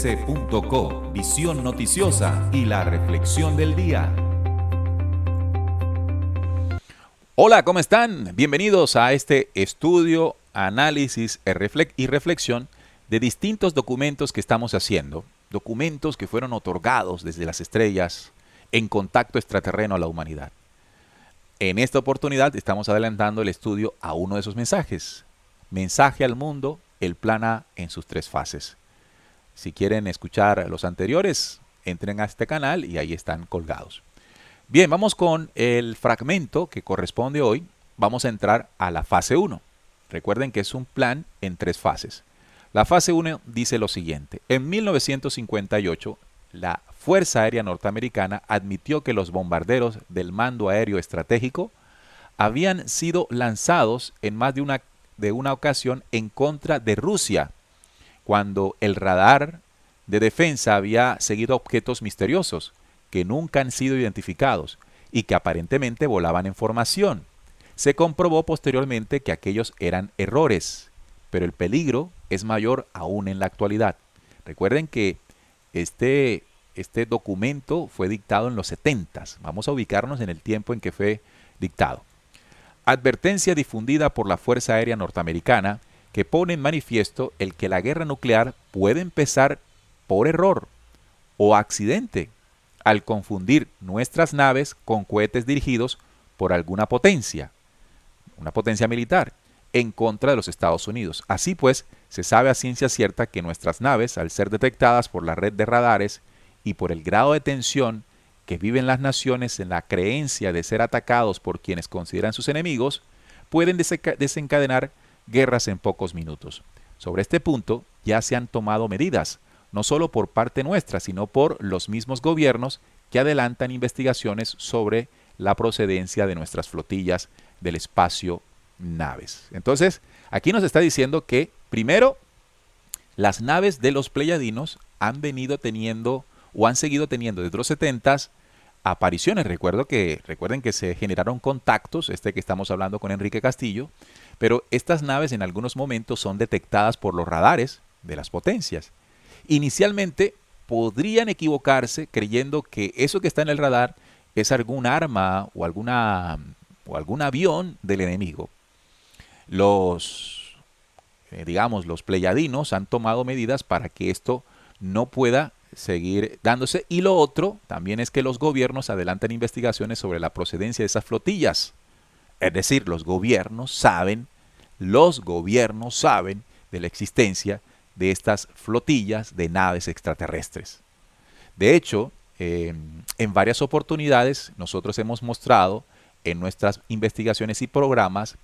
rtc.co, visión noticiosa y la reflexión del día. Hola, ¿cómo están? Bienvenidos a este estudio, análisis y reflexión de distintos documentos que estamos haciendo. Documentos que fueron otorgados desde las estrellas en contacto extraterreno a la humanidad. En esta oportunidad estamos adelantando el estudio a uno de esos mensajes. Mensaje al mundo, el plan A en sus 3 fases. Si quieren escuchar los anteriores, entren a este canal y ahí están colgados. Bien, vamos con el fragmento que corresponde hoy. Vamos a entrar a la fase 1. Recuerden que es un plan en 3 fases. La fase 1 dice lo siguiente. En 1958, la Fuerza Aérea Norteamericana admitió que los bombarderos del Mando Aéreo Estratégico habían sido lanzados en más de una ocasión en contra de Rusia, cuando el radar de defensa había seguido objetos misteriosos que nunca han sido identificados y que aparentemente volaban en formación. Se comprobó posteriormente que aquellos eran errores, pero el peligro es mayor aún en la actualidad. Recuerden que este documento fue dictado en los 70s. Vamos a ubicarnos en el tiempo en que fue dictado. Advertencia difundida por la Fuerza Aérea Norteamericana que pone en manifiesto el que la guerra nuclear puede empezar por error o accidente al confundir nuestras naves con cohetes dirigidos por alguna potencia, una potencia militar, en contra de los Estados Unidos. Así pues, se sabe a ciencia cierta que nuestras naves, al ser detectadas por la red de radares y por el grado de tensión que viven las naciones en la creencia de ser atacados por quienes consideran sus enemigos, pueden desencadenar guerras en pocos minutos. Sobre este punto ya se han tomado medidas, no solo por parte nuestra, sino por los mismos gobiernos que adelantan investigaciones sobre la procedencia de nuestras flotillas del espacio naves. Entonces, aquí nos está diciendo que, primero, las naves de los pleyadinos han venido teniendo o han seguido teniendo desde los 70s apariciones. Recuerden que se generaron contactos, que estamos hablando con Enrique Castillo, pero estas naves en algunos momentos son detectadas por los radares de las potencias. Inicialmente podrían equivocarse creyendo que eso que está en el radar es algún arma o algún avión del enemigo. Los pleyadinos han tomado medidas para que esto no pueda seguir dándose. Y lo otro también es que los gobiernos adelantan investigaciones sobre la procedencia de esas flotillas. Es decir, los gobiernos saben de la existencia de estas flotillas de naves extraterrestres. De hecho, en varias oportunidades nosotros hemos mostrado en nuestras investigaciones y programas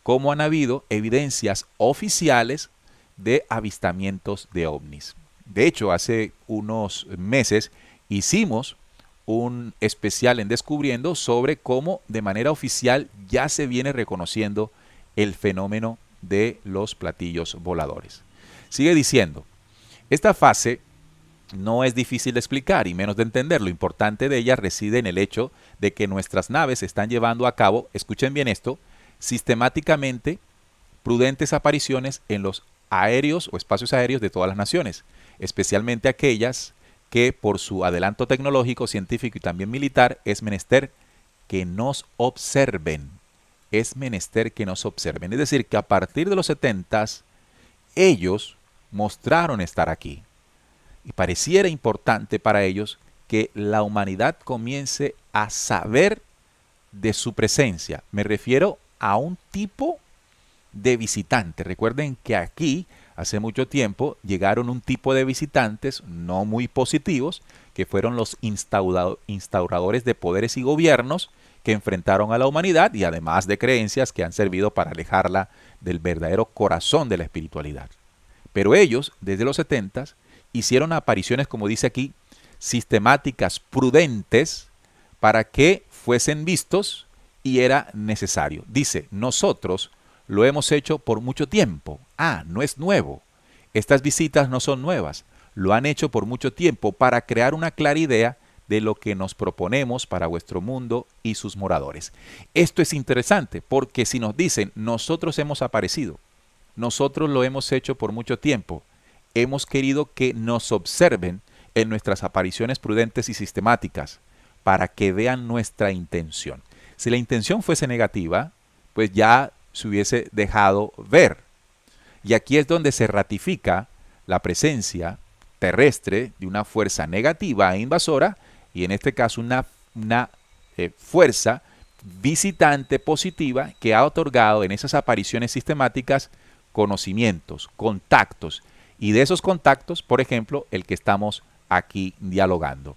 cómo han habido evidencias oficiales de avistamientos de ovnis. De hecho, hace unos meses hicimos un especial en Descubriendo sobre cómo de manera oficial ya se viene reconociendo el fenómeno de los platillos voladores. Sigue diciendo, esta fase no es difícil de explicar y menos de entender. Lo importante de ella reside en el hecho de que nuestras naves están llevando a cabo, escuchen bien esto, sistemáticamente prudentes apariciones en los aéreos o espacios aéreos de todas las naciones, especialmente aquellas que por su adelanto tecnológico, científico y también militar es menester que nos observen. Es menester que nos observen. Es decir, que a partir de los 70s, ellos mostraron estar aquí. Y pareciera importante para ellos que la humanidad comience a saber de su presencia. Me refiero a un tipo de visitante. Recuerden que aquí hace mucho tiempo llegaron un tipo de visitantes no muy positivos, que fueron los instauradores de poderes y gobiernos que enfrentaron a la humanidad y además de creencias que han servido para alejarla del verdadero corazón de la espiritualidad. Pero ellos, desde los 70s, hicieron apariciones, como dice aquí, sistemáticas, prudentes, para que fuesen vistos y era necesario. Dice, nosotros lo hemos hecho por mucho tiempo. No es nuevo. Estas visitas no son nuevas. Lo han hecho por mucho tiempo para crear una clara idea de lo que nos proponemos para vuestro mundo y sus moradores. Esto es interesante porque si nos dicen, nosotros hemos aparecido, nosotros lo hemos hecho por mucho tiempo, hemos querido que nos observen en nuestras apariciones prudentes y sistemáticas para que vean nuestra intención. Si la intención fuese negativa, pues ya se hubiese dejado ver. Y aquí es donde se ratifica la presencia terrestre de una fuerza negativa e invasora, y en este caso una fuerza visitante positiva que ha otorgado en esas apariciones sistemáticas conocimientos, contactos, y de esos contactos, por ejemplo, el que estamos aquí dialogando.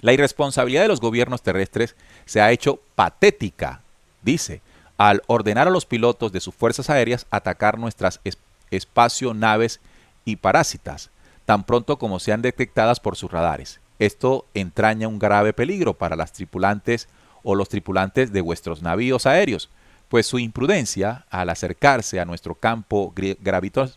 La irresponsabilidad de los gobiernos terrestres se ha hecho patética, dice, al ordenar a los pilotos de sus fuerzas aéreas atacar nuestras espacio-naves y parásitas, tan pronto como sean detectadas por sus radares. Esto entraña un grave peligro para las tripulantes o los tripulantes de vuestros navíos aéreos, pues su imprudencia al acercarse a nuestro campo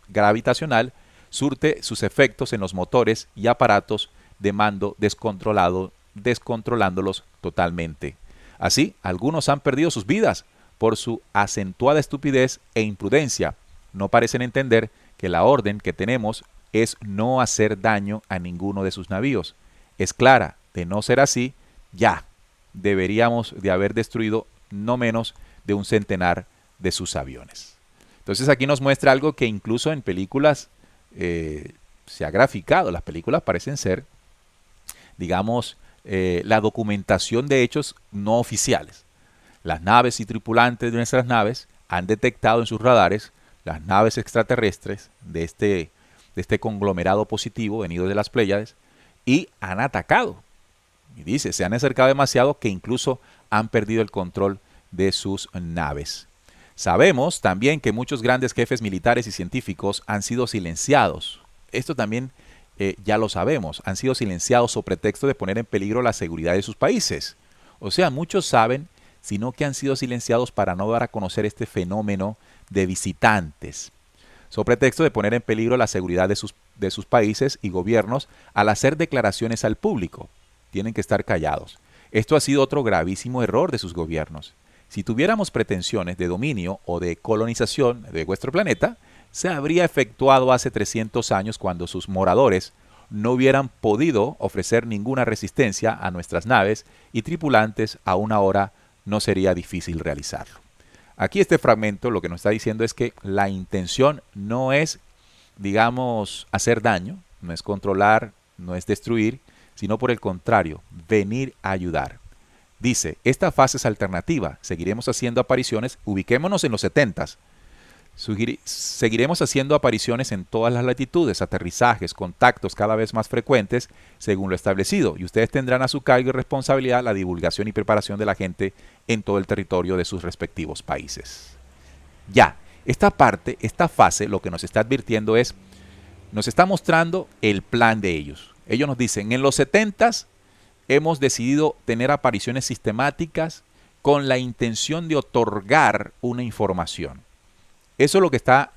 gravitacional surte sus efectos en los motores y aparatos de mando descontrolándolos totalmente. Así, algunos han perdido sus vidas por su acentuada estupidez e imprudencia. No parecen entender que la orden que tenemos es no hacer daño a ninguno de sus navíos. Es clara, de no ser así, ya deberíamos de haber destruido no menos de un centenar de sus aviones. Entonces aquí nos muestra algo que incluso en películas se ha graficado. Las películas parecen ser, digamos, la documentación de hechos no oficiales. Las naves y tripulantes de nuestras naves han detectado en sus radares las naves extraterrestres de este conglomerado positivo venido de las Pléyades y han atacado. Y dice, se han acercado demasiado que incluso han perdido el control de sus naves. Sabemos también que muchos grandes jefes militares y científicos han sido silenciados. Esto también ya lo sabemos. Han sido silenciados o pretexto de poner en peligro la seguridad de sus países. O sea, muchos saben, sino que han sido silenciados para no dar a conocer este fenómeno de visitantes. So pretexto de poner en peligro la seguridad de sus países y gobiernos al hacer declaraciones al público. Tienen que estar callados. Esto ha sido otro gravísimo error de sus gobiernos. Si tuviéramos pretensiones de dominio o de colonización de vuestro planeta, se habría efectuado hace 300 años cuando sus moradores no hubieran podido ofrecer ninguna resistencia a nuestras naves y tripulantes, aún ahora no sería difícil realizarlo. Aquí este fragmento lo que nos está diciendo es que la intención no es, digamos, hacer daño, no es controlar, no es destruir, sino por el contrario, venir a ayudar. Dice, esta fase es alternativa, seguiremos haciendo apariciones, ubiquémonos en los 70s, seguiremos haciendo apariciones en todas las latitudes, aterrizajes, contactos cada vez más frecuentes, según lo establecido, y ustedes tendrán a su cargo y responsabilidad la divulgación y preparación de la gente en todo el territorio de sus respectivos países. Ya, esta parte, esta fase, lo que nos está advirtiendo es, nos está mostrando el plan de ellos. Ellos nos dicen, en los 70s hemos decidido tener apariciones sistemáticas con la intención de otorgar una información. Eso es lo que está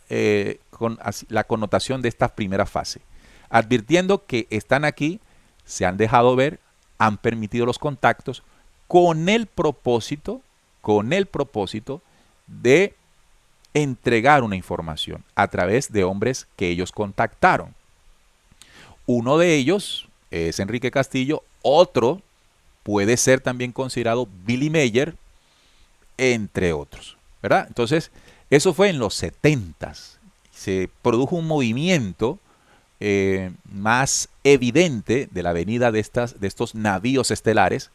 con la connotación de esta primera fase. Advirtiendo que están aquí, se han dejado ver, han permitido los contactos con el propósito de entregar una información a través de hombres que ellos contactaron. Uno de ellos es Enrique Castillo, otro puede ser también considerado Billy Mayer, entre otros, ¿verdad? Entonces, eso fue en los 70s. Se produjo un movimiento más evidente de la venida de estos navíos estelares,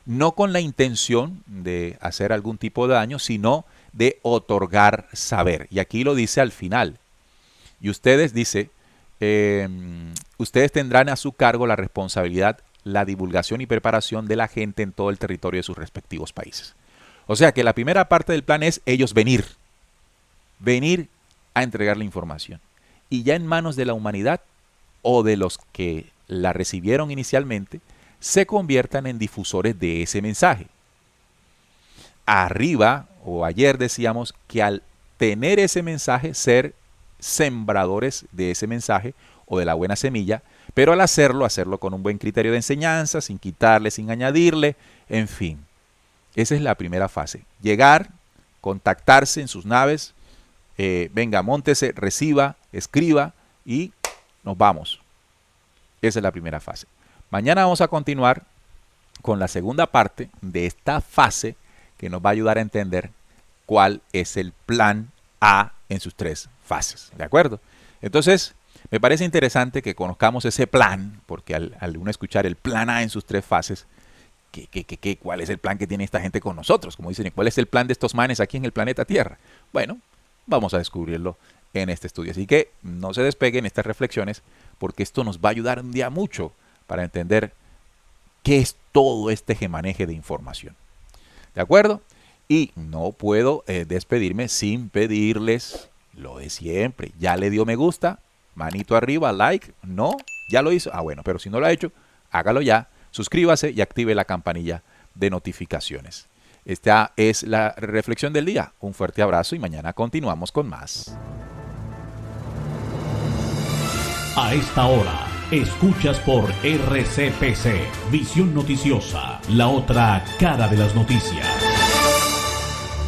no con la intención de hacer algún tipo de daño, sino de otorgar saber. Y aquí lo dice al final. Y ustedes, dice, ustedes tendrán a su cargo la responsabilidad, la divulgación y preparación de la gente en todo el territorio de sus respectivos países. O sea que la primera parte del plan es ellos venir a entregar la información. Y ya en manos de la humanidad o de los que la recibieron inicialmente, se conviertan en difusores de ese mensaje. Arriba, o ayer decíamos que al tener ese mensaje, ser sembradores de ese mensaje o de la buena semilla, pero al hacerlo con un buen criterio de enseñanza, sin quitarle, sin añadirle, en fin. Esa es la primera fase. Llegar, contactarse en sus naves, venga, móntese, reciba, escriba y nos vamos. Esa es la primera fase. Mañana vamos a continuar con la segunda parte de esta fase que nos va a ayudar a entender cuál es el plan A en sus 3 fases. ¿De acuerdo? Entonces, me parece interesante que conozcamos ese plan, porque al uno escuchar el plan A en sus 3 fases, ¿cuál es el plan que tiene esta gente con nosotros? Como dicen, ¿cuál es el plan de estos manes aquí en el planeta Tierra? Bueno, vamos a descubrirlo en este estudio. Así que no se despeguen estas reflexiones, porque esto nos va a ayudar un día mucho para entender qué es todo este gemaneje de información. ¿De acuerdo? Y no puedo despedirme sin pedirles lo de siempre. ¿Ya le dio me gusta? Manito arriba, like. ¿No? ¿Ya lo hizo? Ah, bueno, pero si no lo ha hecho, hágalo ya. Suscríbase y active la campanilla de notificaciones. Esta es la reflexión del día. Un fuerte abrazo y mañana continuamos con más. A esta hora, escuchas por RCPC, Visión Noticiosa, la otra cara de las noticias.